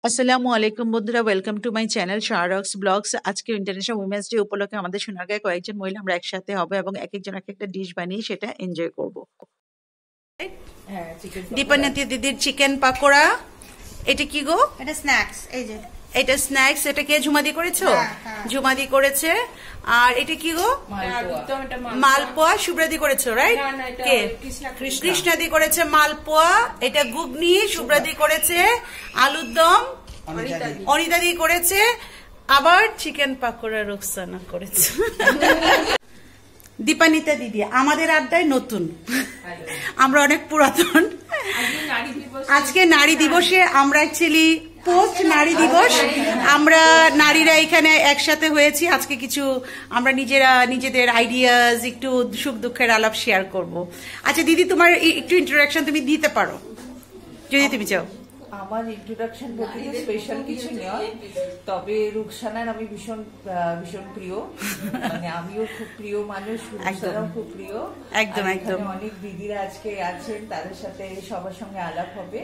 আসসালামু আলাইকুম বন্ধুরা, ওয়েলকাম টু মাই চ্যানেল শাহরক্স ব্লগস। আজকে ইন্টারন্যাশনাল উইমেন্স ডে উপলক্ষে আমাদের সোনারগাঁয়ে কয়েকজন মহিলা আমরা একসাথে হবে এবং এক একজন এক একটা ডিশ বানিয়ে সেটা এনজয় করব। দীপান্বিতা দিদির চিকেন পাকোড়া, এটা কি গো? এটা স্ন্যাক্স। এই যে এটা স্ন্যাক্স, এটা কে ঝুমাদি করেছো? ঝুমাদি করেছে। আর এটা কি গো? মালপোয়া। শুভ্রাদি করেছো, রাইট? কে? কৃষ্ণাদি করেছে মালপোয়া। এটা ঘুগনি, শুভ্রাদি করেছে। আলুর দম অনিতাদি করেছে। আবার চিকেন পাকোড়া রোকসানা করেছে। দীপান্বিতা দিদি আমাদের আড্ডায় নতুন, আমরা অনেক পুরাতন। আজকে নারী দিবসে আমরা অ্যাকচুয়ালি পোস্ট নারী দিবস আমরা নারীরা এখানে একসাথে হয়েছি। আজকে কিছু আমরা নিজেদের আইডিয়াস, একটু সুখ দুঃখের আলাপ শেয়ার করব। আচ্ছা দিদি, তোমার একটু ইন্ট্রোডাকশন তুমি দিতে পারো যদি তুমি চাও। আমার ইন্ট্রোডাকশন বলতে স্পেশাল কিছু নয়, তবে রুকসানার আমি ভীষণ ভীষণ প্রিয়, মানে আমিও খুব প্রিয় মানুষ, রুকসানাও খুব প্রিয়। একদম একদম। অনেক দিদিরা আজকে আছেন, তাদের সাথে সবার সঙ্গে আলাপ হবে।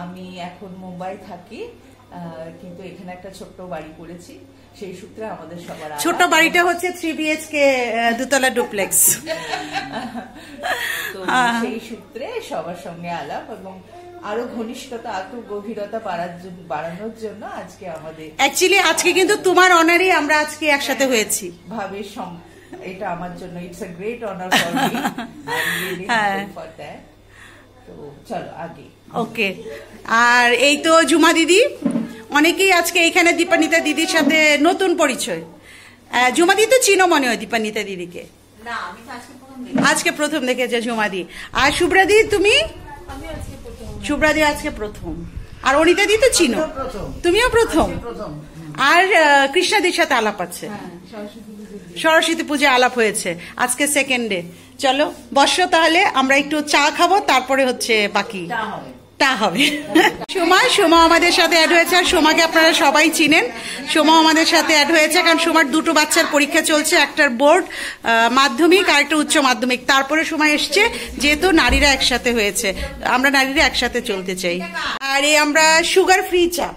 আমি এখন মুম্বাই থাকি, কিন্তু এখানে একটা ছোট্ট বাড়ি করেছি, সেই সূত্রে আমাদের সবার ছোট বাড়িটা হচ্ছে 3 BHK দুতলা ডুপ্লেক্স। তো সেই সূত্রে সবার সঙ্গে আলাপ এবং আরো ঘনিষ্ঠতা, আরো গভীরতা বাড়ানোর জন্য আজকে আমাদের অ্যাকচুয়ালি আজকে কিন্তু তোমার অনারে আমরা আজকে একসাথে হয়েছি। ভাবে এটা আমার জন্য it's a great honour for me, I am really thankful for that. তো চলো আগে। ওকে। আর এই তো ঝুমা দিদি, অনেকেই আজকে এখানে দীপান্বিতা দিদির সাথে নতুন পরিচয়। ঝুমা দিদি তো চিনো মনে হয় দীপান্বিতা দিদিকে? না, আমি তো আজকে প্রথম দেখেছে ঝুমা দি। আর শুভ্রাদি তুমি? শুভ্রাদি আজকে প্রথম। আর অনিতা দি তো চিনো, তুমিও প্রথম। আর কৃষ্ণাদির সাথে আলাপ আছে, সরস্বতী পূজা আলাপ হয়েছে, আজকে সেকেন্ড ডে। চলো বসো, তাহলে আমরা একটু চা খাবো, তারপরে হচ্ছে বাকি টা হবে। সোমা আমাদের সাথে অ্যাড হয়েছে। আর সোমাকে আপনারা সবাই চিনেন, সোমা আমাদের সাথে অ্যাড হয়েছে কারণ সোমার দুটো বাচ্চার পরীক্ষা চলছে, একটার বোর্ড মাধ্যমিক আর একটা উচ্চ মাধ্যমিক। তারপরে সময় এসছে, যেহেতু নারীরা একসাথে হয়েছে, আমরা নারীরা একসাথে চলতে চাই। আর আমরা সুগার ফ্রি চা,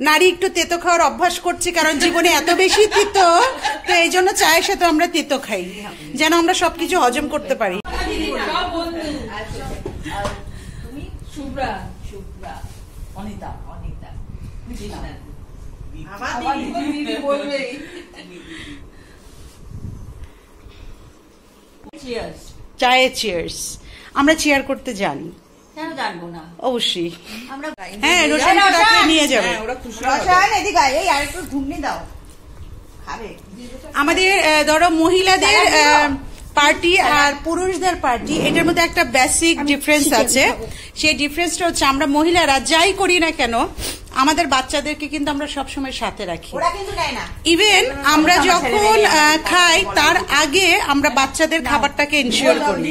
নারী একটু তেতো খাওয়ার অভ্যাস করছি কারণ জীবনে এত বেশি তিতো, তো এই জন্য চায়ের সাথে আমরা তেতো খাই যেন আমরা সবকিছু হজম করতে পারি। চায়ে চিয়ার্স। আমরা চেয়ার করতে জানি, জানবো না অবশ্যই। হ্যাঁ, রোশনকে নিয়ে যাবে। আমাদের ধরো মহিলাদের পার্টি আর পুরুষদের পার্টি, এটার মধ্যে একটা বেসিক ডিফারেন্স আছে। সেই ডিফারেন্সটা হচ্ছে আমরা মহিলারা যাই করি না কেন আমাদের বাচ্চাদেরকে কিন্তু আমরা সবসময় সাথে রাখি। ইভেন আমরা যখন খাই তার আগে আমরা বাচ্চাদের খাবারটাকে এনশিওর করি,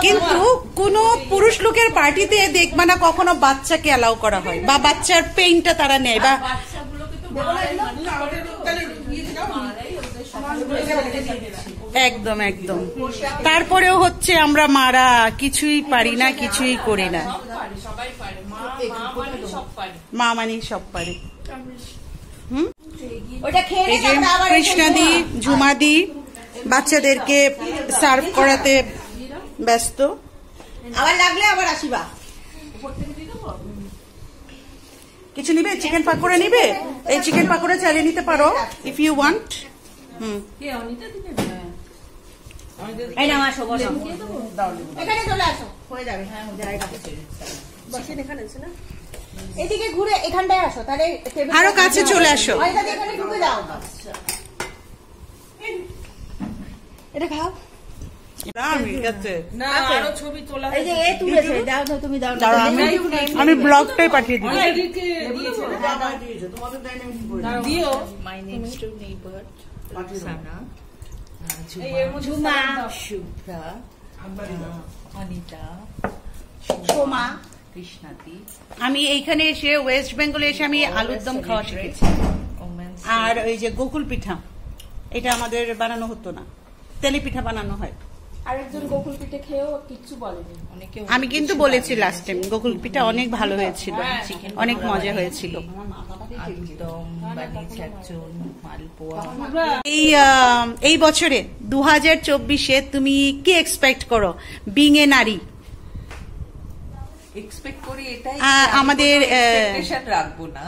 কিন্তু কোনো পুরুষ লোকের পার্টিতে দেখবা না কখনো বাচ্চাকে অ্যালাউ করা হয় বা বাচ্চার পেইনটা তারা নেয় বা একদম একদম। তারপরেও হচ্ছে আমরা মারা কিছুই পারি না, কিছুই করি না। মা মানে সব পারে। কৃষ্ণাদি ঝুমাদি বাচ্চাদেরকে সার্ভ করাতে ব্যস্ত। আবার লাগলে আবার আসিবা। কিছু নিবে? চিকেন পাকোড়া নিবে? এই চিকেন পাকোড়া চালিয়ে নিতে পারো ইফ ইউ ওয়ান্ট। এদিকে ঘুরে এখানটায় আসো, তাহলে আরো কাছে চলে আসো। এটা খাও। আমি ব্লগটাই পাঠিয়ে দিই। আমি এইখানে এসে ওয়েস্ট বেঙ্গলে এসে আমি আলুর দম খাওয়া শিখেছি। আর ওই যে গোকুল পিঠা, এটা আমাদের বানানো হতো না, তেলে পিঠা বানানো হয়। আরেকজন গোকুল পিঠে খেয়েও কিচ্ছু বলেনি। আমি কিন্তু বলেছি লাস্ট টাইম গোকুল পিঠা অনেক ভালো হয়েছিল, অনেক মজা হয়েছিল। একদম বানিয়েছে একজন মালপোয়া। এই বছরে 2024-এ তুমি কি এক্সপেক্ট করো বিং এ নারী? এক্সপেক্ট করি এটাই, আমাদের এক্সপেকটেশন রাখবো না।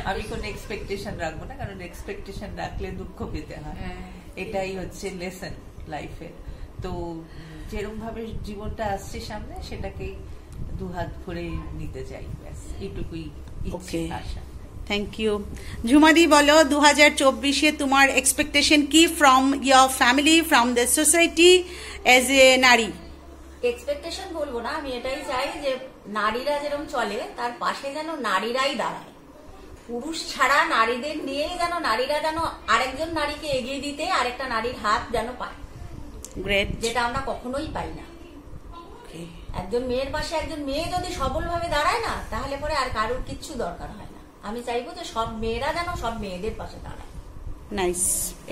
আমি কোনো এক্সপেকটেশন রাখবো না, কারণ এক্সপেকটেশন রাখলে দুঃখ পেতে হয়। এটাই হচ্ছে লেসন লাইফের। তো যেরকম ভাবে জীবনটা আসছে সামনে সেটাকেই দুহাত ভরে নিতে চাই, ব্যাস এটুকুই ইচ্ছে, আশা। Thank you. ঝুমাদি বলো 2024-এ তোমার এক্সপেকটেশন কি from your family, from the society as a নারী? এক্সপেকটেশন বলবো না, আমি এটাই চাই যে নারীরা যেরকম চলে তার পাশে যেন নারীরাই দাঁড়ায়। পুরুষ ছাড়া নারীদের নিয়েই যেন নারীরা যেন আরেকজন নারীকে এগিয়ে দিতে আরেকটা নারীর হাত যেন পায়। গ্রেট। যেটা আমরা কখনোই পাই না। একজন মেয়ের পাশে একজন মেয়ে যদি সবলভাবে দাঁড়ায় না, তাহলে পরে আর কারোর কিচ্ছু দরকার হয় না। আমি চাইবো যে সব মেয়েরা যেন সব মেয়েদের পাশে দাঁড়ায়। নাইস।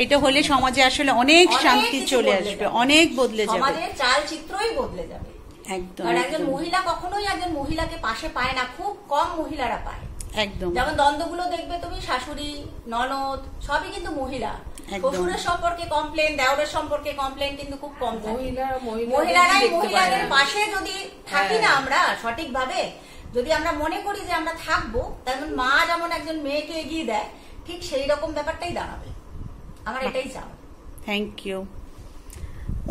এটা হলে সমাজে আসলে অনেক শান্তি চলে আসবে, অনেক বদলে যাবে, সমাজের চাল চিত্রই বদলে যাবে। একদম। আর একজন মহিলা কখনোই একজন মহিলাকে পাশে পায় না, খুব কম মহিলারা পায়। একদম। যেমন দ্বন্দ্বগুলো দেখবে তুমি, শাশুড়ি ননদ সবই কিন্তু মহিলা। শ্বশুরের সম্পর্কে কমপ্লেন, দেওরের সম্পর্কে কমপ্লেন কিন্তু খুব কম। মহিলারাই মহিলাদের পাশে যদি থাকি না আমরা সঠিকভাবে, যদি আমরা মনে করি যে আমরা থাকবো, তেমন মা যেমন একজন মেয়েকে এগিয়ে দেয়, ঠিক সেই রকম ব্যাপারটাই দাঁড়াবে। আমার এটাই চাও। Thank you.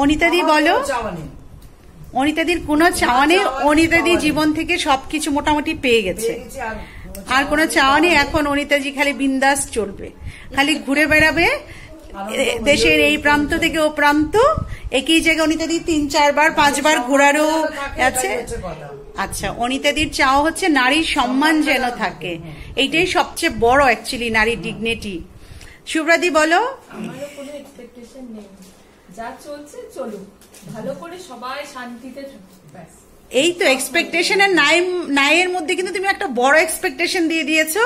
অনিতাদি বলো। অনিতাদির কোনো চাওয়া নেই, অনিতাদি জীবন থেকে সবকিছু মোটামুটি পেয়ে গেছে, আর কোনো চাওয়া নেই। এখন অনিতাজি খালি বিন্দাস চলবে, খালি ঘুরে বেড়াবে দেশের এই প্রান্ত থেকে ও প্রান্ত। একই জায়গায় অনিতাদি 3-4 বার 5 বার ঘোরারও আছে। আচ্ছা, অনিতাদির চাওয়া হচ্ছে নারীর সম্মান যেন থাকে, এইটাই সবচেয়ে বড় অ্যাকচুয়ালি নারীর ডিগনিটি। শুভ্রাদি বলো। আমারও কোনো এক্সপেকটেশন নেই, যা চলছে চলুক, ভালো করে সবাই শান্তিতে থাকুক, ব্যাস। এই তো এক্সপেকটেশনের নাইয়ের মধ্যে কিন্তু তুমি একটা বড় এক্সপেকটেশন দিয়ে দিয়েছো,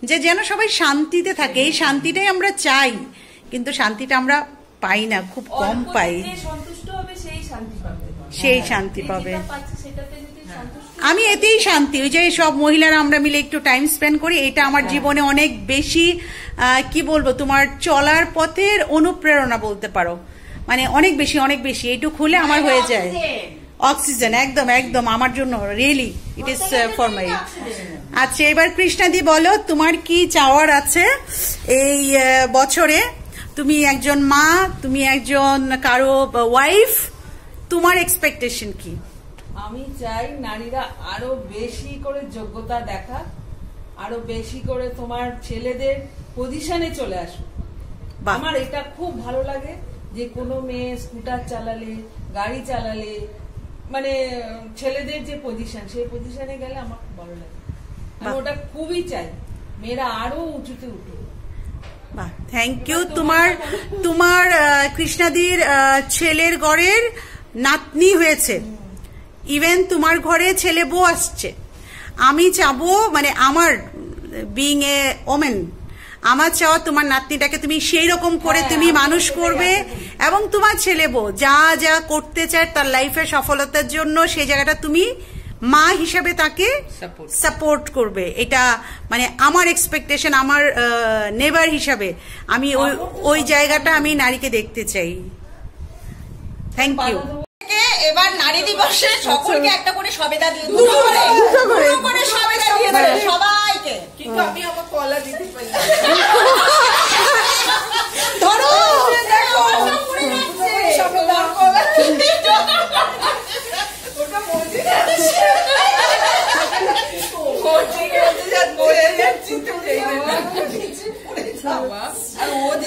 যে যেন সবাই শান্তিতে থাকে। এই শান্তিটাই আমরা চাই, কিন্তু শান্তিটা আমরা পাই না, খুব কম পাই। সন্তুষ্ট হবে সেই শান্তি পাবে, সেই শান্তি পাবে। সেটাতে যদি সন্তুষ্ট, আমি এতেই শান্তি। ওই যে সব মহিলারা আমরা মিলে একটু টাইম স্পেন্ড করি, এটা আমার জীবনে অনেক বেশি কি বলবো, তোমার চলার পথের অনুপ্রেরণা বলতে পারো। মানে অনেক বেশি, অনেক বেশি। এইটুকু হলে আমার হয়ে যায় অক্সিজেন। একদম একদম আমার জন্য really it is for my. আচ্ছা, এবার কৃষ্ণাদি বলো তোমার কি চাওয়ার আছে এই বছরে? তুমি একজন মা, তুমি একজন কারো ওয়াইফ, তোমার এক্সপেকটেশন কি? আমি চাই নারীরা আরো বেশি করে যোগ্যতা দেখা, আরো বেশি করে তোমার ছেলেদের পজিশনে চলে আসুক। আমার এটা খুব ভালো লাগে যে কোনো মেয়ে স্কুটার চালালে, গাড়ি চালালে, মানে ছেলেদের যে পজিশন, সেই পজিশনে গেলে আমার খুব ভালো লাগে। আমি ওটা খুবই চাই, মেয়েরা আরো উঁচুতে উঠুক। বাহ, থ্যাংক ইউ। তোমার কৃষ্ণাদির ছেলের ঘরের নাতনি হয়েছে, ইভেন তোমার ঘরে ছেলে বউ আসছে। আমি চাবো, মানে আমার বিং এ ওমেন, আমার চাওয়া তোমার নাতনিটাকে তুমি সেই রকম করে তুমি মানুষ করবে, এবং তোমার ছেলে বউ যা যা করতে চায় তার লাইফের সফলতার জন্য সেই জায়গাটা তুমি মা হিসাবে তাকে সাপোর্ট করবে। এটা মানে আমার এক্সপেকটেশন, আমার নেবার হিসাবে আমি ওই জায়গাটা আমি নারীকে দেখতে চাই। Thank you. এবার নারী দিবসে সকলকে একটা করে সবেদা দিয়ে দুটো করে সবেদা দিয়ে দেবে সবাইকে। কিন্তু আমি আমার কলা দিতে পারি না। ধরো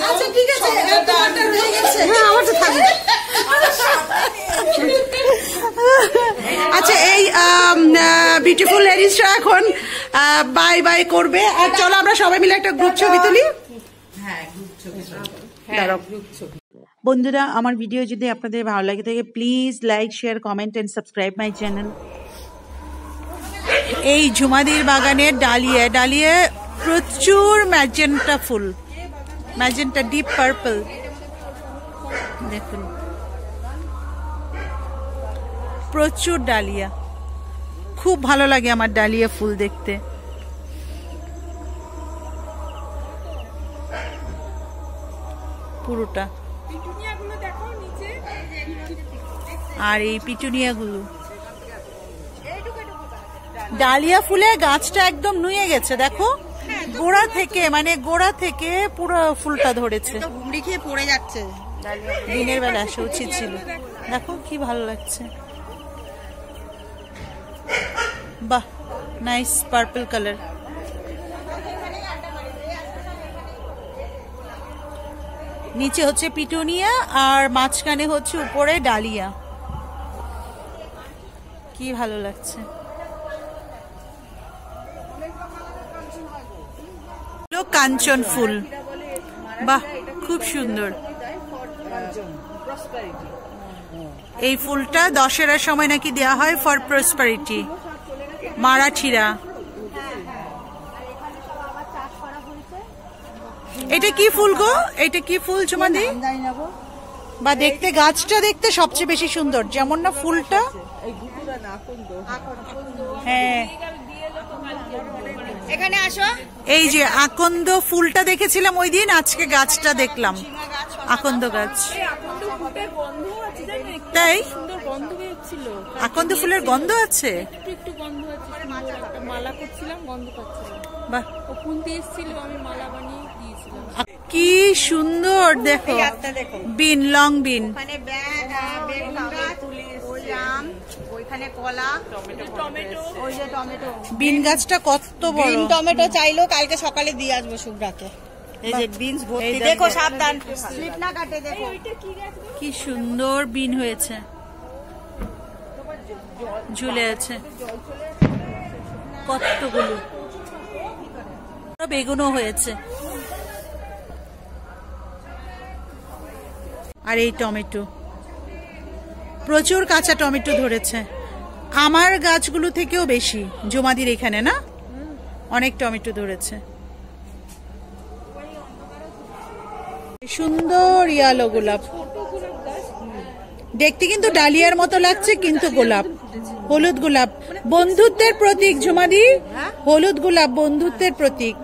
আচ্ছা, ঠিক আছে, আমারটা থাকবে। আচ্ছা, এই বিউটিফুল লেডিসরা এখন বাই বাই করবে, আর চলো আমরা সবাই মিলে একটা গ্রুপ ছবি তুলি। বন্ধুরা, আমার ভিডিও যদি আপনাদের ভালো লাগে থাকে, please like, share, comment and subscribe my channel. এই ঝুমাদির বাগানের ডালিয়া প্রচুর ম্যাজেন্টা ফুল, ম্যাজেন্টা ডিপ পার্পল, দেখুন। প্রচুর ডালিয়া, খুব ভালো লাগে আমার ডালিয়া ফুল দেখতে। পুরোটা আর এই পিটুনিয়াগুলো, ডালিয়া ফুলের গাছটা একদম নুয়ে গেছে, দেখো গোড়া থেকে, মানে গোড়া থেকে পুরো ফুলটা ধরেছে, ঘুমড়ি খেয়ে পড়ে যাচ্ছে। দিনের বেলা আসা উচিত ছিল। দেখো কি ভালো লাগছে, বাহ, নাইস পার্পল কালার। নিচে হচ্ছে পিটুনিয়া আর মাঝখানে হচ্ছে উপরে ডালিয়া, কি ভালো লাগছে। কাঞ্চন ফুল, বাহ খুব সুন্দর। এই ফুলটা দশেরার সময় নাকি দেওয়া হয় ফর প্রসপারিটি, মারাঠিরা। এটা কি ফুল গো? এটা কি ফুল চুমাদি? বা দেখতে, গাছটা দেখতে সবচেয়ে বেশি সুন্দর, যেমন না ফুলটা। হ্যাঁ, এখানে আসো। এই যে আকন্দ ফুলটা দেখেছিলাম ওই দিন, আজকে গাছটা দেখলাম, আকন্দ গাছ। তাই আকন্দ ফুলের গন্ধ আছে? একটু গন্ধ আছে, মালা করছিলাম গন্ধ পাচ্ছিলাম। বাহ, ও ফুল দিয়ে এসেছিল, আমি মালা বানিয়ে দিয়েছিলাম। কি সুন্দর, দেখো বিন, লং বিন, ওইখানে কলা, টমেটো, ওই যে টমেটো, বিন গাছটা কত বড়। টমেটো চাইলো, কালকে সকালে দিয়ে আসবো শুভ্রাকে। এই যে বিনস ভর্তি, দেখো সাবধান স্লিপ না কাটে। দেখো কি সুন্দর বিন হয়েছে, ঝুলে আছে কতগুলো, বেগুনও হয়েছে। আর এই টমেটো, প্রচুর কাঁচা টমেটো ধরেছে, আমার গাছগুলো থেকেও বেশি। জমাদির এখানে না অনেক টমেটো ধরেছে। সুন্দর ইয়ালো গোলাপ, দেখতে কিন্তু ডালিয়ার মতো লাগছে, কিন্তু গোলাপ, হলুদ গোলাপ, বন্ধুত্বের প্রতীক। ঝুমাদি, হলুদ গোলাপ বন্ধুত্বের প্রতীক।